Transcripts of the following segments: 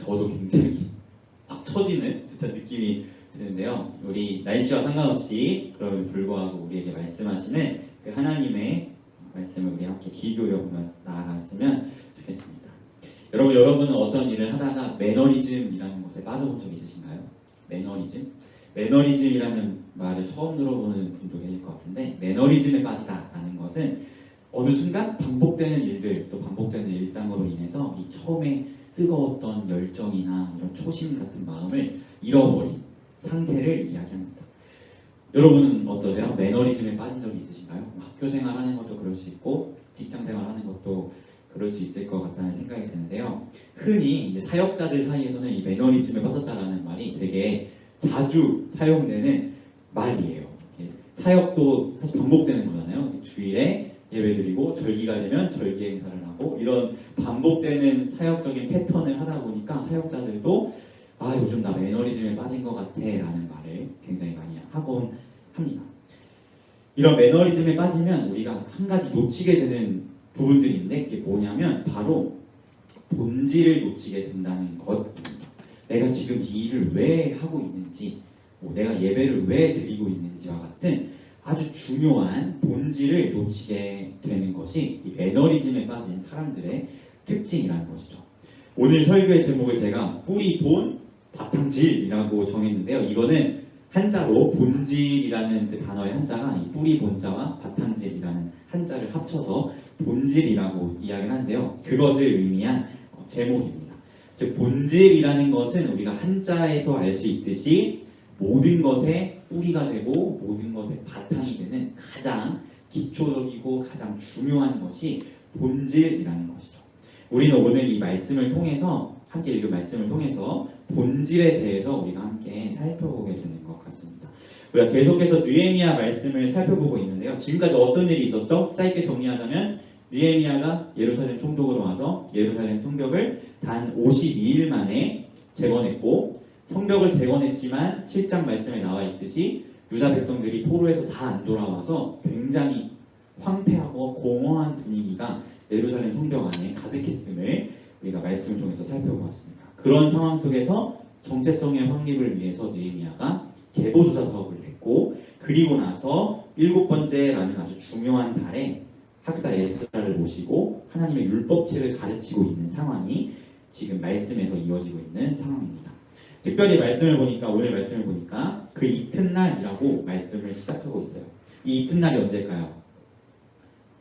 저도 굉장히 확 처지는 듯한 느낌이 드는데요. 우리 날씨와 상관없이 그럼에도 불구하고 우리에게 말씀하시는 그 하나님의 말씀을 우리 함께 귀 기울여 보며 나아갔으면 좋겠습니다. 여러분은 어떤 일을 하다가 매너리즘이라는 것에 빠져본 적 있으신가요? 매너리즘? 매너리즘이라는 말을 처음 들어보는 분도 계실 것 같은데, 매너리즘에 빠지다라는 것은 어느 순간 반복되는 일들, 또 반복되는 일상으로 인해서 이 처음에 뜨거웠던 열정이나 이런 초심 같은 마음을 잃어버린 상태를 이야기합니다. 여러분은 어떠세요? 매너리즘에 빠진 적이 있으신가요? 학교 생활하는 것도 그럴 수 있고 직장 생활하는 것도 그럴 수 있을 것 같다는 생각이 드는데요. 흔히 이제 사역자들 사이에서는 이 매너리즘에 빠졌다라는 말이 되게 자주 사용되는 말이에요. 사역도 사실 반복되는 거잖아요. 주일에 예배드리고 절기가 되면 절기 행사를 하고 이런 반복되는 사역적인 패턴을 하다 보니까 사역자들도 요즘 나 매너리즘에 빠진 것 같아 라는 말을 굉장히 많이 하곤 합니다. 이런 매너리즘에 빠지면 우리가 한 가지 놓치게 되는 부분들인데, 그게 뭐냐면 바로 본질을 놓치게 된다는 것입니다. 내가 지금 이 일을 왜 하고 있는지, 내가 예배를 왜 드리고 있는지와 같은 아주 중요한 본질을 놓치게 되는 것이 이 매너리즘에 빠진 사람들의 특징이라는 것이죠. 오늘 설교의 제목을 제가 뿌리, 본, 바탕질이라고 정했는데요. 이거는 한자로 본질이라는 그 단어의 한자가 이 뿌리, 본자와 바탕질이라는 한자를 합쳐서 본질이라고 이야기를 하는데요. 그것을 의미한 제목입니다. 즉 본질이라는 것은 우리가 한자에서 알 수 있듯이 모든 것의 뿌리가 되고 모든 것의 바탕이 되는 가장 기초적이고 가장 중요한 것이 본질이라는 것이죠. 우리는 오늘 이 말씀을 통해서, 함께 읽은 말씀을 통해서 본질에 대해서 우리가 함께 살펴보게 되는 것 같습니다. 우리가 계속해서 느헤미야 말씀을 살펴보고 있는데요. 지금까지 어떤 일이 있었죠? 짧게 정리하자면 느헤미야가 예루살렘 총독으로 와서 예루살렘 성벽을 단 52일 만에 재건했고, 성벽을 재건했지만 7장 말씀에 나와 있듯이 유다 백성들이 포로에서 다 안 돌아와서 굉장히 황폐하고 공허한 분위기가 예루살렘 성벽 안에 가득했음을 우리가 말씀을 통해서 살펴보았습니다. 그런 상황 속에서 정체성의 확립을 위해서 느헤미야가 계보조사 사업을 했고, 그리고 나서 7번째라는 아주 중요한 달에 학사 에스라를 모시고 하나님의 율법책을 가르치고 있는 상황이 지금 말씀에서 이어지고 있는 상황입니다. 특별히 오늘 말씀을 보니까 그 이튿날이라고 말씀을 시작하고 있어요. 이 이튿날이 언제일까요?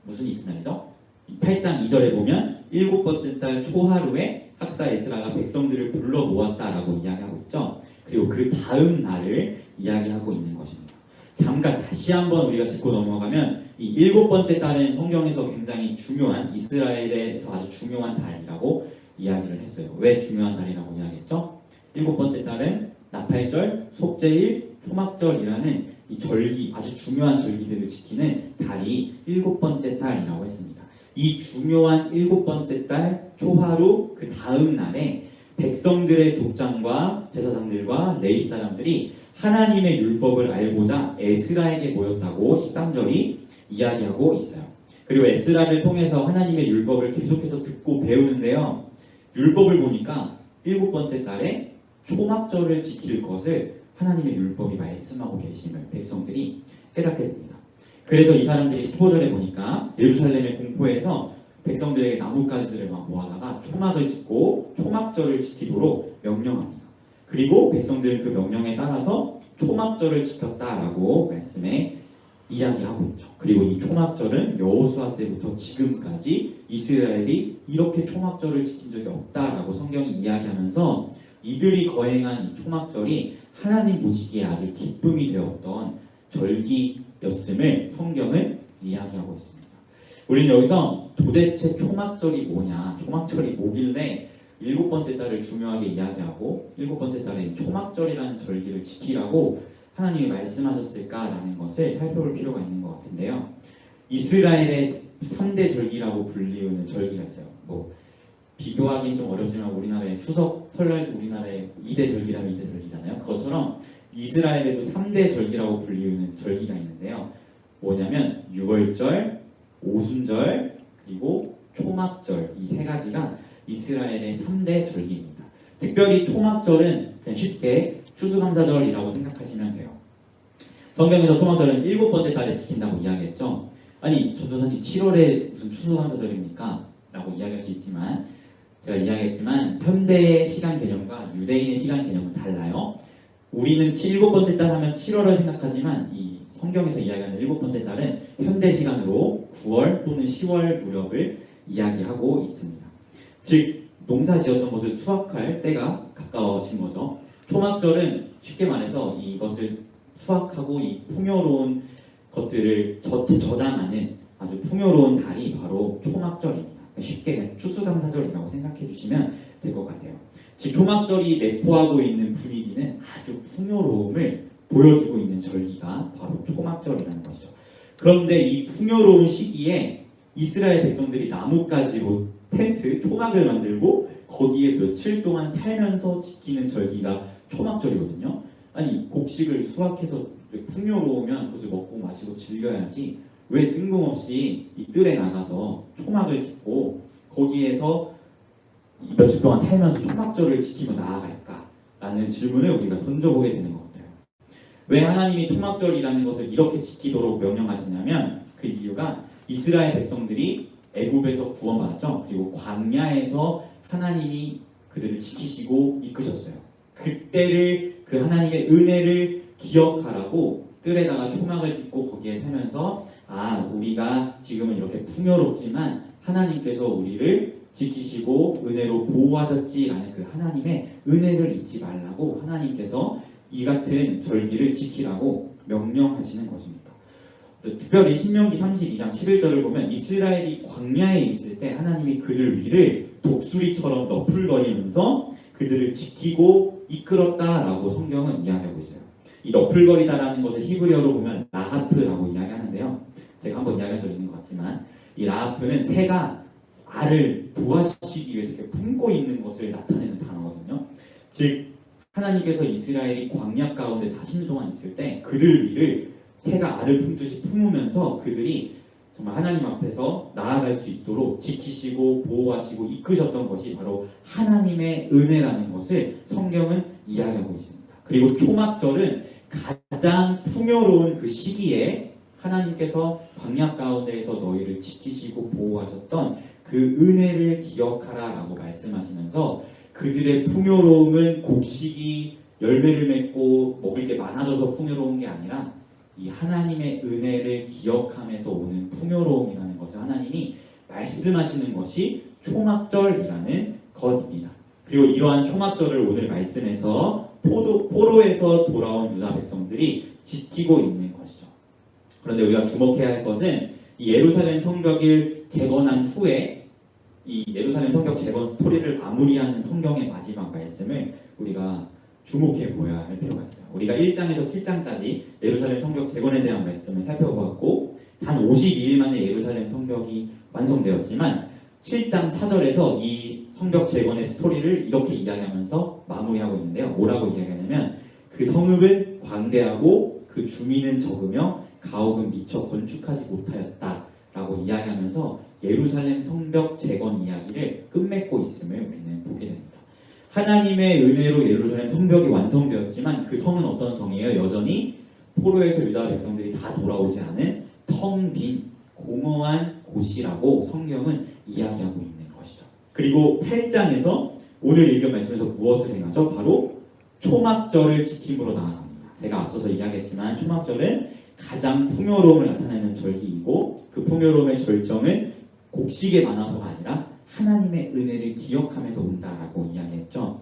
무슨 이튿날이죠? 8장 2절에 보면 7번째 달 초하루에 학사 에스라가 백성들을 불러 모았다라고 이야기하고 있죠. 그리고 그 다음 날을 이야기하고 있는 것입니다. 잠깐 다시 한번 우리가 짚고 넘어가면 이 7번째 달은 성경에서 굉장히 중요한, 이스라엘에서 아주 중요한 달이라고 이야기를 했어요. 왜 중요한 달이라고 이야기했죠? 7번째 달은 나팔절, 속죄일, 초막절이라는 이 절기, 아주 중요한 절기들을 지키는 달이 7번째 달이라고 했습니다. 이 중요한 7번째 달 초하루 그 다음 날에 백성들의 족장과 제사장들과 레위 사람들이 하나님의 율법을 알고자 에스라에게 모였다고 13절이 이야기하고 있어요. 그리고 에스라를 통해서 하나님의 율법을 계속해서 듣고 배우는데요. 율법을 보니까 7번째 달에 초막절을 지킬 것을 하나님의 율법이 말씀하고 계심을 백성들이 깨닫게 됩니다. 그래서 이 사람들이 15절에 보니까 예루살렘의 공포에서 백성들에게 나뭇가지들을 막 모아다가 초막을 짓고 초막절을 지키도록 명령합니다. 그리고 백성들은 그 명령에 따라서 초막절을 지켰다라고 말씀에 이야기하고 있죠. 그리고 이 초막절은 여호수아 때부터 지금까지 이스라엘이 이렇게 초막절을 지킨 적이 없다라고 성경이 이야기하면서 이들이 거행한 이 초막절이 하나님 보시기에 아주 기쁨이 되었던 절기였음을 성경은 이야기하고 있습니다. 우리는 여기서 도대체 초막절이 뭐냐, 초막절이 뭐길래 7번째 달을 중요하게 이야기하고 7번째 달에 초막절이라는 절기를 지키라고 하나님이 말씀하셨을까라는 것을 살펴볼 필요가 있는 것 같은데요. 이스라엘의 3대 절기라고 불리우는 절기가 있어요. 비교하기는 좀 어렵지만 우리나라의 추석, 설날도 우리나라의 2대 절기라면 2대 절기잖아요. 그것처럼 이스라엘에도 3대 절기라고 불리우는 절기가 있는데요. 뭐냐면 유월절, 오순절, 그리고 초막절, 이 세 가지가 이스라엘의 3대 절기입니다. 특별히 초막절은 그냥 쉽게 추수감사절이라고 생각하시면 돼요. 성경에서 초막절은 7번째 달에 지킨다고 이야기했죠. 아니 전도사님 7월에 무슨 추수감사절입니까? 라고 이야기할 수 있지만 제가 이야기했지만 현대의 시간 개념과 유대인의 시간 개념은 달라요. 우리는 7번째 달 하면 7월을 생각하지만 이 성경에서 이야기하는 7번째 달은 현대 시간으로 9월 또는 10월 무렵을 이야기하고 있습니다. 즉 농사 지었던 것을 수확할 때가 가까워진 거죠. 초막절은 쉽게 말해서 이것을 수확하고 이 풍요로운 것들을 저장하는 아주 풍요로운 달이 바로 초막절입니다. 쉽게 그냥 추수감사절이라고 생각해 주시면 될 것 같아요. 즉 초막절이 내포하고 있는 분위기는 아주 풍요로움을 보여주고 있는 절기가 바로 초막절이라는 것이죠. 그런데 이 풍요로운 시기에 이스라엘 백성들이 나뭇가지로 텐트, 초막을 만들고 거기에 며칠 동안 살면서 지키는 절기가 초막절이거든요. 아니 곡식을 수확해서 풍요로우면 그것을 먹고 마시고 즐겨야지 왜 뜬금없이 이 뜰에 나가서 초막을 짓고 거기에서 며칠 동안 살면서 초막절을 지키며 나아갈까? 라는 질문을 우리가 던져보게 되는 것 같아요. 왜 하나님이 초막절이라는 것을 이렇게 지키도록 명령하셨냐면 그 이유가 이스라엘 백성들이 애굽에서 구원받았죠. 그리고 광야에서 하나님이 그들을 지키시고 이끄셨어요. 그때를 그 하나님의 은혜를 기억하라고 뜰에다가 초막을 짓고 거기에 살면서 우리가 지금은 이렇게 풍요롭지만 하나님께서 우리를 지키시고 은혜로 보호하셨지라는 그 하나님의 은혜를 잊지 말라고 하나님께서 이 같은 절기를 지키라고 명령하시는 것입니다. 특별히 신명기 32장 11절을 보면 이스라엘이 광야에 있을 때 하나님이 그들 위를 독수리처럼 너풀거리면서 그들을 지키고 이끌었다라고 성경은 이야기하고 있어요. 이 너풀거리다라는 것을 히브리어로 보면 라하프라고 이야기하는데요. 제가 한번 이야기한 적이 있는 것 같지만 이 라하프는 새가 알을 부화시키기 위해서 이렇게 품고 있는 것을 나타내는 단어거든요. 즉 하나님께서 이스라엘이 광야 가운데 40년 동안 있을 때 그들 위를 새가 알을 품듯이 품으면서 그들이 정말 하나님 앞에서 나아갈 수 있도록 지키시고 보호하시고 이끄셨던 것이 바로 하나님의 은혜라는 것을 성경은 이야기하고 있습니다. 그리고 초막절은 가장 풍요로운 그 시기에 하나님께서 광야 가운데에서 너희를 지키시고 보호하셨던 그 은혜를 기억하라라고 말씀하시면서 그들의 풍요로움은 곡식이 열매를 맺고 먹을 게 많아져서 풍요로운 게 아니라 이 하나님의 은혜를 기억하면서 오는 풍요로움이라는 것을 하나님이 말씀하시는 것이 초막절이라는 것입니다. 그리고 이러한 초막절을 오늘 말씀에서 포로에서 돌아온 유다 백성들이 지키고 있는 것이죠. 그런데 우리가 주목해야 할 것은 이 예루살렘 성벽을 재건한 후에 이 예루살렘 성벽 재건 스토리를 마무리하는 성경의 마지막 말씀을 우리가 주목해 보아야 할 필요가 있어요. 우리가 1장에서 7장까지 예루살렘 성벽 재건에 대한 말씀을 살펴보았고 단 52일 만에 예루살렘 성벽이 완성되었지만 7장 4절에서 이 성벽 재건의 스토리를 이렇게 이야기하면서 마무리하고 있는데요. 뭐라고 이야기하냐면 그 성읍은 광대하고 그 주민은 적으며 가옥은 미처 건축하지 못하였다 라고 이야기하면서 예루살렘 성벽 재건 이야기를 끝맺고 있음을 우리는 보게 됩니다. 하나님의 은혜로 예루살렘 성벽이 완성되었지만 그 성은 어떤 성이에요? 여전히 포로에서 유다 백성들이 다 돌아오지 않은 텅 빈 공허한 곳이라고 성경은 이야기하고 있는 것이죠. 그리고 8장에서 오늘 읽은 말씀에서 무엇을 행하죠? 바로 초막절을 지킴으로 나아갑니다. 제가 앞서서 이야기했지만 초막절은 가장 풍요로움을 나타내는 절기이고 그 풍요로움의 절정은 곡식에 많아서가 아니라 하나님의 은혜를 기억하면서 온다라고 이야기했죠.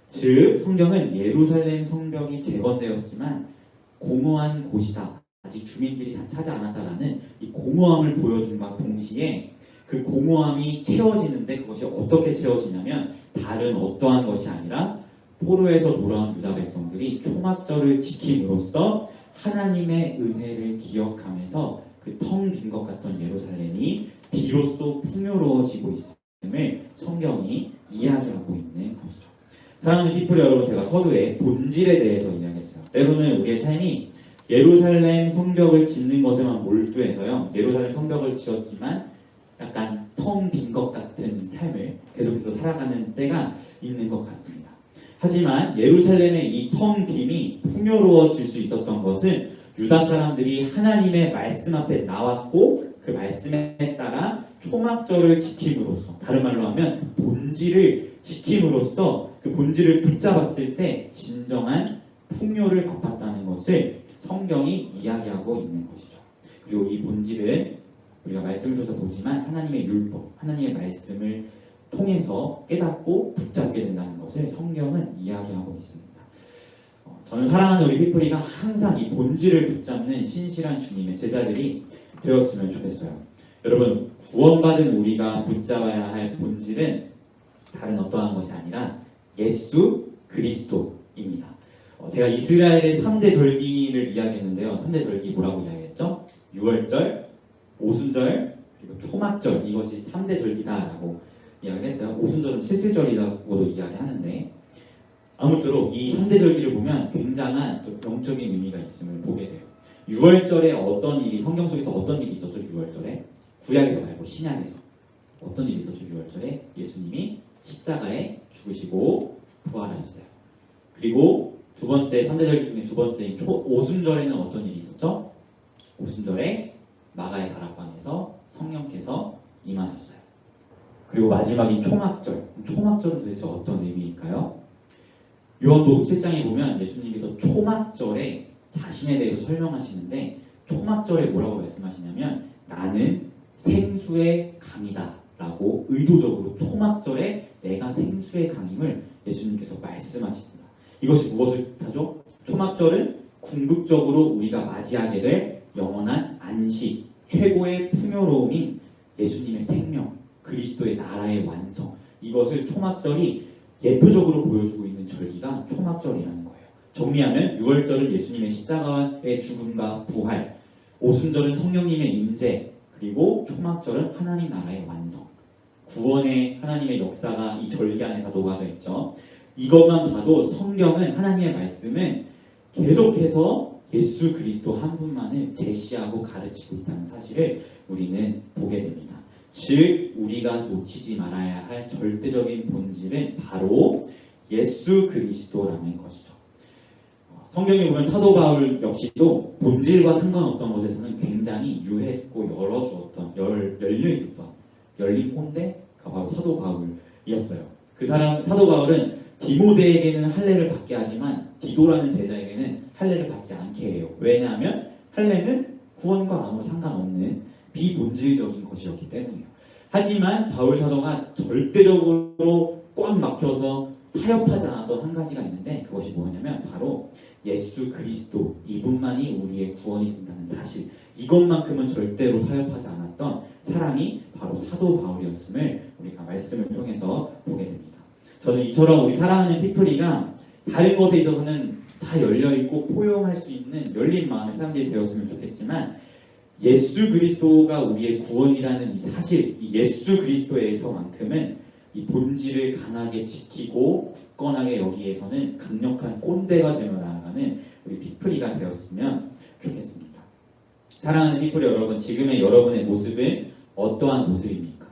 즉 성경은 예루살렘 성벽이 재건되었지만 공허한 곳이다. 아직 주민들이 다 차지 않았다라는 이 공허함을 보여준과 동시에 그 공허함이 채워지는데 그것이 어떻게 채워지냐면 다른 어떠한 것이 아니라 포로에서 돌아온 유다 백성들이 초막절을 지킴으로써 하나님의 은혜를 기억하면서 그 텅 빈 것 같던 예루살렘이 비로소 풍요로워지고 있음을 성경이 이야기하고 있는 것이죠. 사랑하는 피플 여러분, 제가 서두에 본질에 대해서 이야기했어요. 때로는 우리의 삶이 예루살렘 성벽을 짓는 것에만 몰두해서요. 예루살렘 성벽을 지었지만 약간 텅 빈 것 같은 삶을 계속해서 살아가는 때가 있는 것 같습니다. 하지만 예루살렘의 이 텅 빔이 풍요로워질 수 있었던 것은 유다 사람들이 하나님의 말씀 앞에 나왔고 그 말씀에 따라 초막절을 지킴으로써, 다른 말로 하면 본질을 지킴으로써 그 본질을 붙잡았을 때 진정한 풍요를 맛봤다는 것을 성경이 이야기하고 있는 것이죠. 그리고 이 본질은 우리가 말씀을 통해서 보지만 하나님의 율법, 하나님의 말씀을 통해서 깨닫고 붙잡게 된다는 것을 성경은 이야기하고 있습니다. 저는 사랑하는 우리 피플이가 항상 이 본질을 붙잡는 신실한 주님의 제자들이 되었으면 좋겠어요. 여러분, 구원받은 우리가 붙잡아야 할 본질은 다른 어떠한 것이 아니라 예수 그리스도입니다. 제가 이스라엘의 3대 절기를 이야기했는데요. 3대 절기 뭐라고 이야기했죠? 유월절, 오순절, 그리고 초막절, 이것이 3대 절기다라고 이야기를 했어요. 오순절은 칠칠절이라고도 이야기하는데 아무쪼록 이 3대 절기를 보면 굉장한 또 영적인 의미가 있음을 보게 돼요. 6월절에 어떤 일이, 성경 속에서 어떤 일이 있었죠? 6월절에 구약에서 말고 신약에서 어떤 일이 있었죠? 6월절에 예수님이 십자가에 죽으시고 부활하셨어요. 그리고 두 번째 3대 절기 중에 두 번째인 오순절에는 어떤 일이 있었죠? 오순절에 마가의 다락방에서 성령께서 임하셨어요. 그리고 마지막인 초막절. 초막절은 도대체 어떤 의미일까요? 요한복음 7장에 보면 예수님께서 초막절에 자신에 대해서 설명하시는데 초막절에 뭐라고 말씀하시냐면 나는 생수의 강이다 라고 의도적으로 초막절에 내가 생수의 강임을 예수님께서 말씀하십니다. 이것이 무엇을 뜻하죠? 초막절은 궁극적으로 우리가 맞이하게 될 영원한 안식, 최고의 풍요로움인 예수님의 생명, 그리스도의 나라의 완성, 이것을 초막절이 예표적으로 보여주고 있는 절기가 초막절이라는 거예요. 정리하면 6월절은 예수님의 십자가의 죽음과 부활, 오순절은 성령님의 임재, 그리고 초막절은 하나님 나라의 완성, 구원의 하나님의 역사가 이 절기 안에 다 녹아져 있죠. 이것만 봐도 성경은, 하나님의 말씀은 계속해서 예수 그리스도 한 분만을 제시하고 가르치고 있다는 사실을 우리는 보게 됩니다. 즉 우리가 놓치지 말아야 할 절대적인 본질은 바로 예수 그리스도라는 것이죠. 성경에 보면 사도 바울 역시도 본질과 상관없던 것에서는 굉장히 유했고 열어주었던, 열려있었던 열린 꼰대가 바로 사도 바울이었어요. 그 사람, 사도 바울은 디모데에게는 할례를 받게 하지만 디도라는 제자에게는 할례를 받지 않게 해요. 왜냐하면 할례는 구원과 아무 상관없는 비본질적인 것이었기 때문이에요. 하지만 바울 사도가 절대적으로 꽉 막혀서 타협하지 않았던 한 가지가 있는데 그것이 뭐냐면 바로 예수 그리스도, 이분만이 우리의 구원이 된다는 사실, 이것만큼은 절대로 타협하지 않았던 사람이 바로 사도 바울이었음을 우리가 말씀을 통해서 보게 됩니다. 저는 이처럼 우리 사랑하는 피플이가 다른 것에 있어서는 다 열려있고 포용할 수 있는 열린 마음의 사람들이 되었으면 좋겠지만 예수 그리스도가 우리의 구원이라는 이 사실, 이 예수 그리스도에서만큼은 이 본질을 강하게 지키고 굳건하게 여기에서는 강력한 꼰대가 되어 나아가는 우리 피플이가 되었으면 좋겠습니다. 사랑하는 피플 여러분, 지금의 여러분의 모습은 어떠한 모습입니까?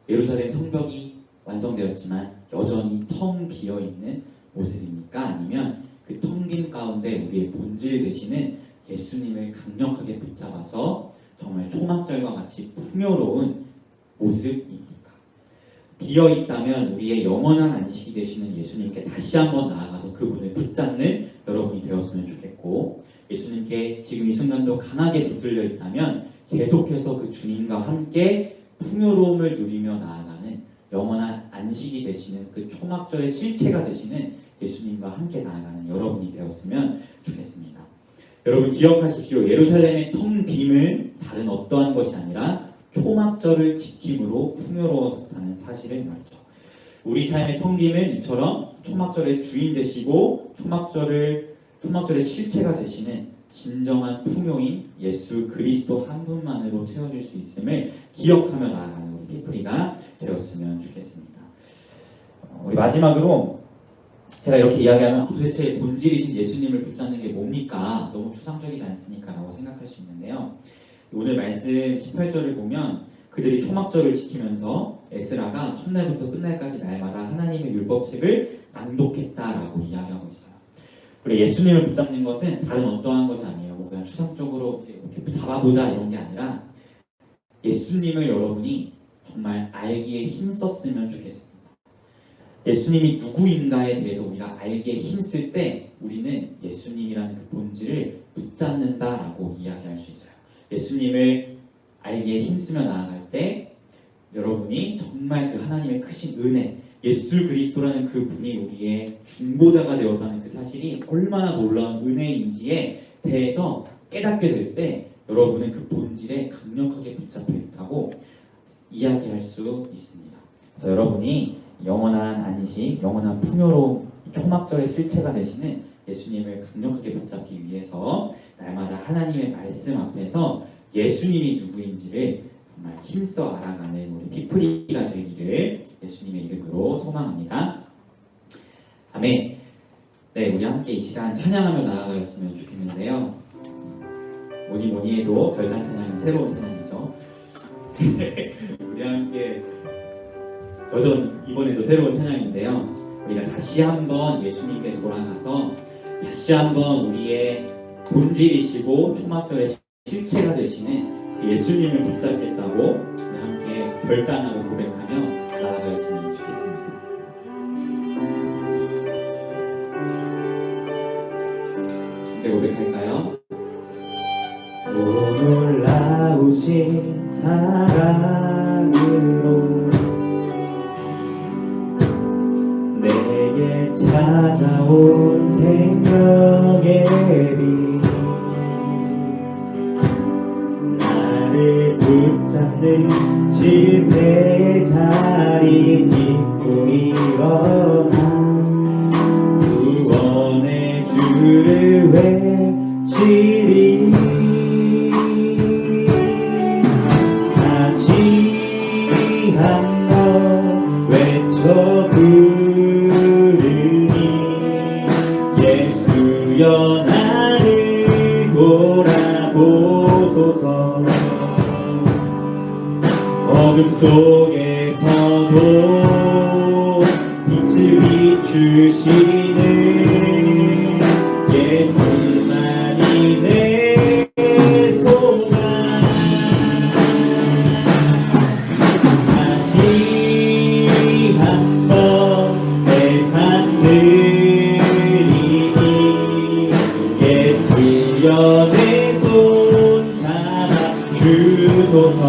예루살렘 성벽이 완성되었지만 여전히 텅 비어있는 모습입니까? 아니면 그 텅 빈 가운데 우리의 본질 되시는 예수님을 강력하게 붙잡아서 정말 초막절과 같이 풍요로운 모습입니까? 비어있다면 우리의 영원한 안식이 되시는 예수님께 다시 한번 나아가서 그분을 붙잡는 여러분이 되었으면 좋겠고, 예수님께 지금 이 순간도 강하게 붙들려 있다면 계속해서 그 주님과 함께 풍요로움을 누리며 나아가는 영원한 안식이 되시는 그 초막절의 실체가 되시는 예수님과 함께 나아가는 여러분이 되었으면 좋겠습니다. 여러분 기억하십시오. 예루살렘의 텅 빔은 다른 어떠한 것이 아니라 초막절을 지킴으로 풍요로워졌다는 사실을 말이죠. 우리 삶의 텅 빔은 이처럼 초막절의 주인 되시고 초막절의 실체가 되시는 진정한 풍요인 예수 그리스도 한 분만으로 채워질 수 있음을 기억하며 나아가는 우리 피플이가 되었으면 좋겠습니다. 우리 마지막으로 제가 이렇게 이야기하면 도대체 본질이신 예수님을 붙잡는 게 뭡니까? 너무 추상적이지 않습니까? 라고 생각할 수 있는데요. 오늘 말씀 18절을 보면 그들이 초막절을 지키면서 에스라가 첫날부터 끝날까지 날마다 하나님의 율법책을 낭독했다라고 이야기하고 있어요. 우리 예수님을 붙잡는 것은 다른 어떠한 것이 아니에요. 뭐 그냥 추상적으로 이렇게 잡아보자 이런 게 아니라 예수님을 여러분이 정말 알기에 힘썼으면 좋겠습니다. 예수님이 누구인가에 대해서 우리가 알기에 힘쓸 때 우리는 예수님이라는 그 본질을 붙잡는다라고 이야기할 수 있어요. 예수님을 알기에 힘쓰며 나아갈 때 여러분이 정말 그 하나님의 크신 은혜, 예수 그리스도라는 그 분이 우리의 중보자가 되었다는 그 사실이 얼마나 놀라운 은혜인지에 대해서 깨닫게 될 때 여러분은 그 본질에 강력하게 붙잡혀 있다고 이야기할 수 있습니다. 그래서 여러분이 영원한 안식, 영원한 풍요로움, 초막절의 실체가 되시는 예수님을 강력하게 붙잡기 위해서 날마다 하나님의 말씀 앞에서 예수님이 누구인지를 정말 힘써 알아가는 우리 피프리가 되기를 예수님의 이름으로 소망합니다. 아멘. 네, 우리 함께 이 시간 찬양하며 나아가셨으면 좋겠는데요. 뭐니 해도 별난 찬양은 새로운 찬양이죠. 우리 함께 여전히 이번에도 새로운 찬양인데요. 우리가 다시 한번 예수님께 돌아가서 다시 한번 우리의 본질이시고 초막절의 실체가 되시는 그 예수님을 붙잡겠다고 우리 함께 결단하고 고백하며 나아가였으면 좋겠습니다. 함께 고백할까요? 놀라우신 사랑으로 내게 찾아온 생명의 빛 나를 붙잡는 실패의 자리 딛고 일어나 구원의 주를 외치리 다시 한번 외쳐 부르니 예수여 나를 돌아보소서 어둠 속에서도 빛을 비추시는 예수만이 내 소망 다시 한번 내 삶 드리니 예수여 내 손 잡아 주소서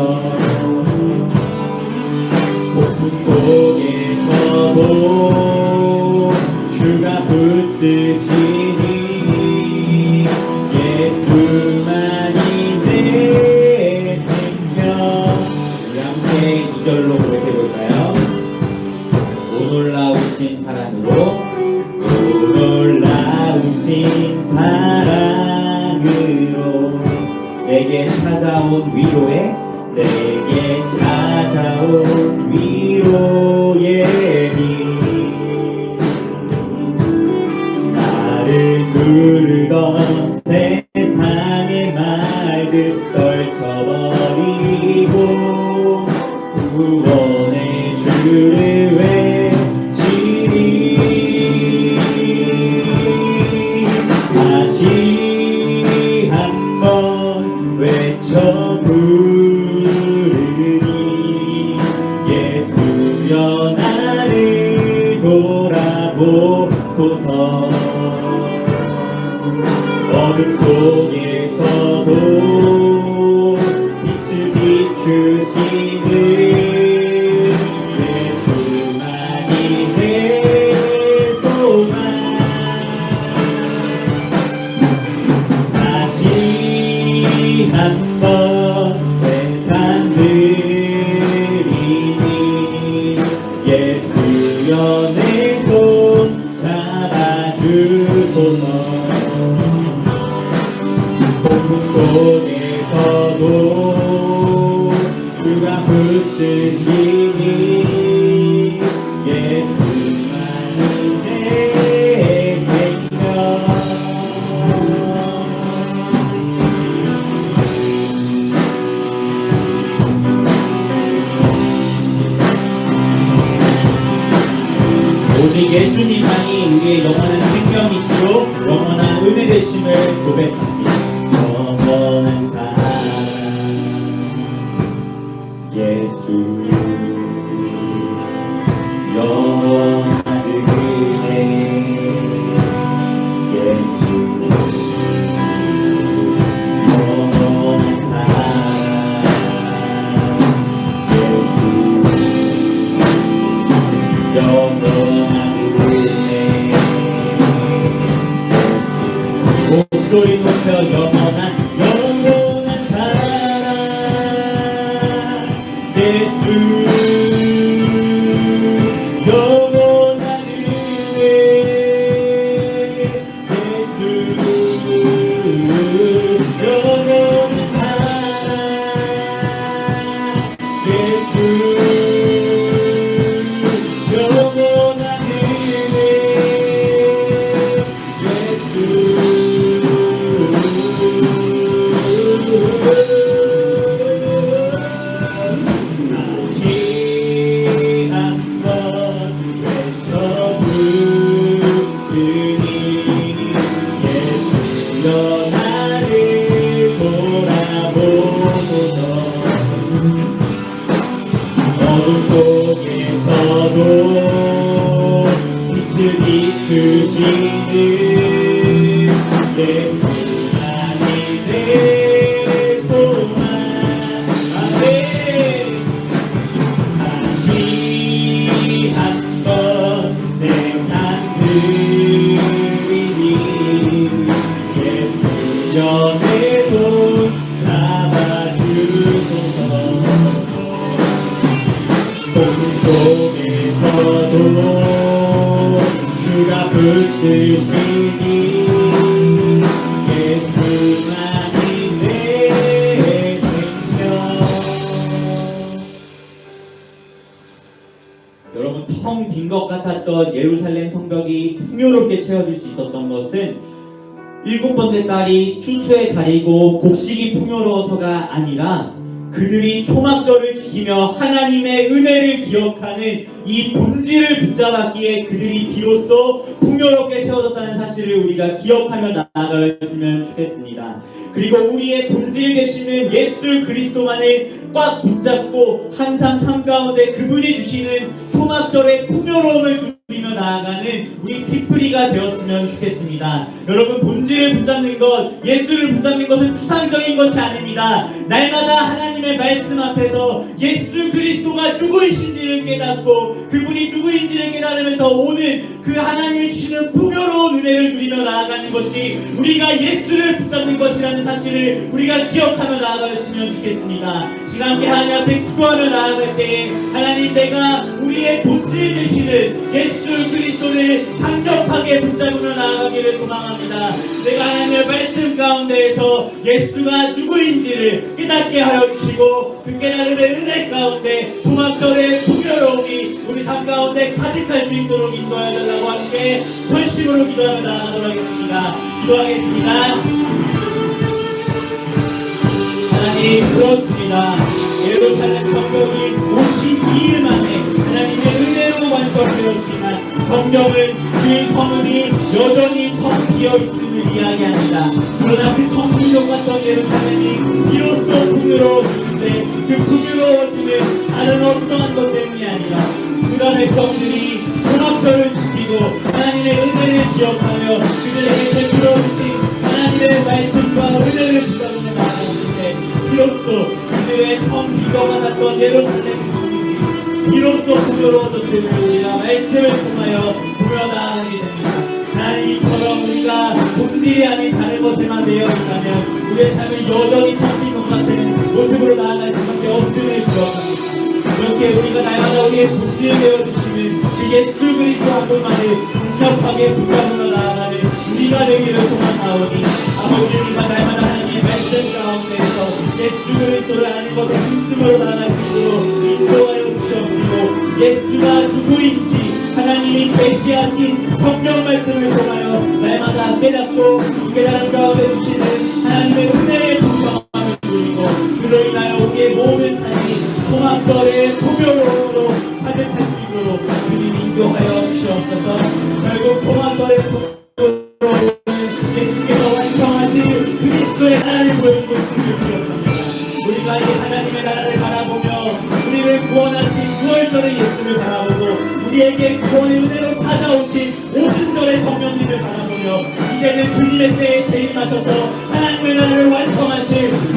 폭풍 속에서도 주가 붙드시니 예수만이 내 생명 우리 함께 2절로 고백해볼까요? 오 놀라우신 사랑으로 오 놀라우신 사랑으로 내게 찾아온 위로에 내게 찾아온 위로의 빛 나를 부르던 세상의 말들 떨쳐버리고 구원의 주를 외치리 다시 한번 외쳐 부르니 예수여 나를 돌아보소서 어둠 속에서도 빛을 비추시는 예수만이 내 소망 다시 한번 내 삶 드리니 예수여 내 손 잡아주소서 폭풍 속에서도 주가 생명이시요 영원한 은혜 되심을 고백합니다. 영원한 사랑 예수, 영원한 은혜 예수, 영원한 사랑 예수, 영원한 은혜 예수. 목소리 높여 영원한 사랑 예수, 영원한 은혜 예수, 영원한 사랑 예수, 영원한 어둠 속에서도 빛을 비추시는 예수만이 내 소망. 아멘. 다시 한번 내 삶 드리니 예수 연의 손 잡아주소서. 속에서도 주가 붙드시니 예수만이 내 생명. 여러분, 텅 빈 것 같았던 예루살렘 성벽이 풍요롭게 채워질 수 있었던 것은 일곱 번째 딸이 추수에 가리고 곡식이 풍요로워서가 아니라 그들이 초막절을 지키며 하나님의 은혜를 기억하는 이 본질을 붙잡았기에 그들이 비로소 풍요롭게 채워졌다는 사실을 우리가 기억하며 나아갔으면 좋겠습니다. 그리고 우리의 본질 되시는 예수 그리스도만을 꽉 붙잡고 항상 삶 가운데 그분이 주시는 초막절의 풍요로움을 누리며 나아가는 우리 피플이가 되었으면 좋겠습니다. 여러분, 본질을 붙잡는 것, 예수를 붙잡는 것은 추상적인 것이 아닙니다. 날마다 하나님의 말씀 앞에서 예수 그리스도가 누구이신지를 깨닫고 그분이 누구인지를 깨달으면서 오늘 그 하나님이 주시는 풍요로운 은혜를 누리며 나아가는 것이 우리가 예수를 붙잡는 것이라는 사실을 우리가 기억하며 나아갔으면 좋겠습니다. 시간 함께 하나님 앞에 기도하며 나아갈 때에 하나님, 내가 우리의 본질 되시는 예수 그리스도를 강력하게 붙잡으며 나아가기를 소망합니다. 내가 하나님의 말씀 가운데에서 예수가 누구인지를 깨닫게 하여 주시고 그 깨달음의 은혜 가운데 초막절의 풍요로움이 우리 삶 가운데 가득할 수 있도록 인도하여 달라고 함께 전심으로 기도하며 나아가도록 하겠습니다. 기도하겠습니다. 하나님, 그렇습니다. 예루살렘 성벽이 52일 만에 하나님의 은혜로 완성되었지만 성경은 그 성읍이 여전히 텅 비어있음을 이야기합니다. 그러나 그 텅 비어갔던 예루살렘이 비로소 풍요로워지는데 그 풍요로워짐은 다른 어떠한 것 때문이 아니라 그가 백성들이 초막절을 지키고 하나님의 은혜를 기억하며 그들에게 베풀어주신 하나님의 말씀과 은혜를 붙잡으며 나아갔는데 비로소 그들의 텅 비어받았던 예루살렘 비로소 풍요로워졌음을 우리가 말씀을 통하여 보며 나아가게 됩니다. 하나님이처럼 우리가 본질이 아닌 다른 것에만 되어 있다면 우리의 삶은 여전히 텅빈 것 같은 모습으로 나아갈 수밖에 없음을 기억합니다. 이렇게 우리가 날마다 우리의 본질을 되어주시는 그 예수 그리스도 한 분만을 강력하게 붙잡으며 나아가는 우리가 되기를 소망하오니 아버지, 우리가 날마다 하나님의 말씀 가운데에서 예수 그리스도를 아는 것에 힘쓰므로 나아갈 수 있도록 인도하여 주시옵시고 예수가 누구인지 하나님이 계시하신 성경 말씀을 통하여 날마다 깨닫고 깨달은 가운데 주시는 하나님의 은혜의 풍성함을 누리고 그로 인하여 우리의 모든 삶이 초막절의 풍요로움으로 가득할 수 있도록 주님 인도하여 주시옵소서. 결국 초막절의 예수께서 완성하신 그리스도의 나라를 보여주고 있음을 기억합니다. 우리가 이 하나님의 나라를 바라보며 우리를 구원하신 9월절의 예수를 바라보고 우리에게 구원의 은혜로 찾아오신 오순절의 성령님을 바라보며 이제는 주님의 때에 재림하셔서 하나님의 나라를 완성하신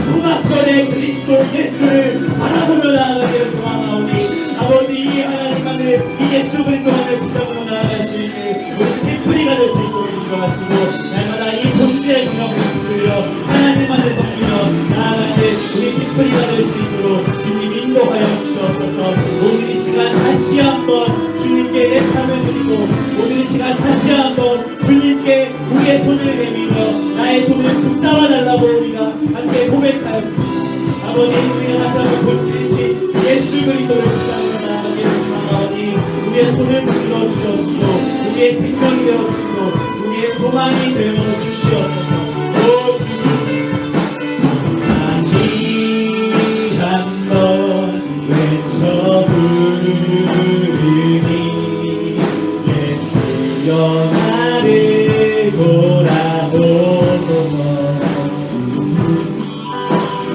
초막절의 그리스도 예수를 바라보며 나아가기를 소망하오니 아버지 이 하나님만을 이 예수 그리스도만을 붙잡으며 나아갈 수 있는 우리 템플이가 될 수 있도록 인도하시고 날마다 이 본질의 경험을 붙들려 하나님만을 섬기며 나아가는 우리 템플이가 될 수 있도록 주님 인도하여 주시옵소서. 오늘 이 시간 다시 한번 주님께 내 삶을 드리고 오늘 이 시간 다시 한번 주님께 우리의 손을 내밀며 나의 손을 붙잡아 달라고 우리가 함께 고백하였습니다. 아버지 우리가 다시 한번 본질이신 예수 그리스도를 붙잡아 나아가기를 소망하오니 우리의 손을 붙들어 주시옵소서. 우리의 생명이 되어 주시고 우리의 소망이 되어 주시옵소서. 오 다시 한번 외쳐 부르니 예수여 나를 돌아보소서.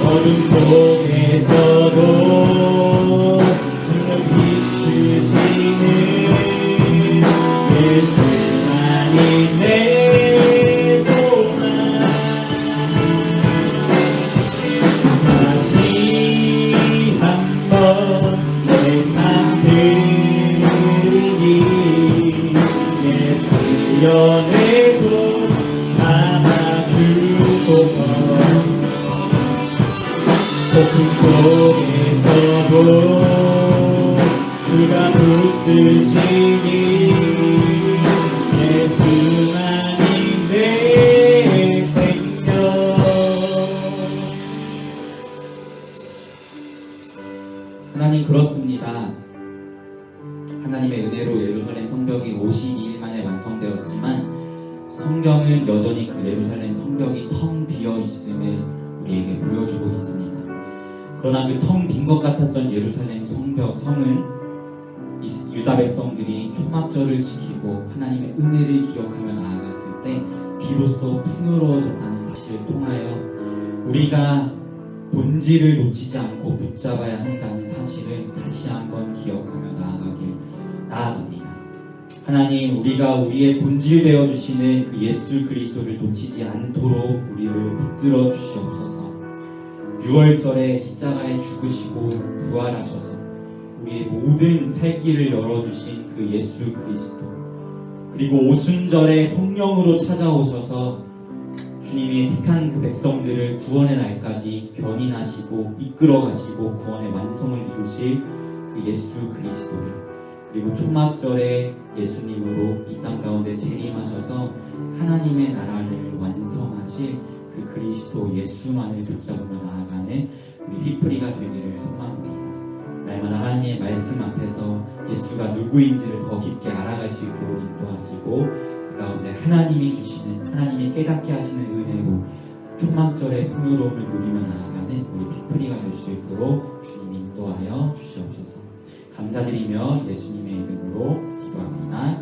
어둠 속에서도 비추시는 예수만이 내 소망. 다시 한번 내 삶 드리니 예수여 내 손 잡아주소서. 폭풍 속에서도 주가 붙드시니 예수만이 내 생명. 하나님 그렇습니다. 하나님의 은혜로 예루살렘 성벽이 52일 만에 완성되었지만 성경은 여전히 그 예루살렘 성벽이 텅 비어 있음을 우리에게 보여주고 있습니다. 그러나 그 텅 빈 것 같았던 예루살렘 성은 유다 백성들이 초막절을 지키고 하나님의 은혜를 기억하며 나아갔을 때 비로소 풍요로워졌다는 사실을 통하여 우리가 본질을 놓치지 않고 붙잡아야 한다는 사실을 다시 한번 기억하며 나아갑니다. 하나님, 우리가 우리의 본질 되어 주시는 그 예수 그리스도를 놓치지 않도록 우리를 붙들어 주시옵소서. 6월절에 십자가에 죽으시고 부활하셔서 우리의 모든 살길을 열어주신 그 예수 그리스도, 그리고 오순절에 성령으로 찾아오셔서 주님이 택한 그 백성들을 구원의 날까지 견인하시고 이끌어가시고 구원의 완성을 이루실 그 예수 그리스도를, 그리고 초막절에 예수님으로 이 땅 가운데 재림하셔서 하나님의 나라를 완성하실 그 그리스도 예수만을 붙잡으며 나아가는 우리 피프리가 되기를 소망합니다. 날마다 하나님의 말씀 앞에서 예수가 누구인지를 더 깊게 알아갈 수 있도록 인도하시고 그 가운데 하나님이 주시는, 하나님이 깨닫게 하시는 은혜로 초막절의 풍요로움을 누리며 나아가는 우리 피프리가 될 수 있도록 주님 인도하여 주시옵소서. 감사드리며 예수님의 이름으로 기도합니다.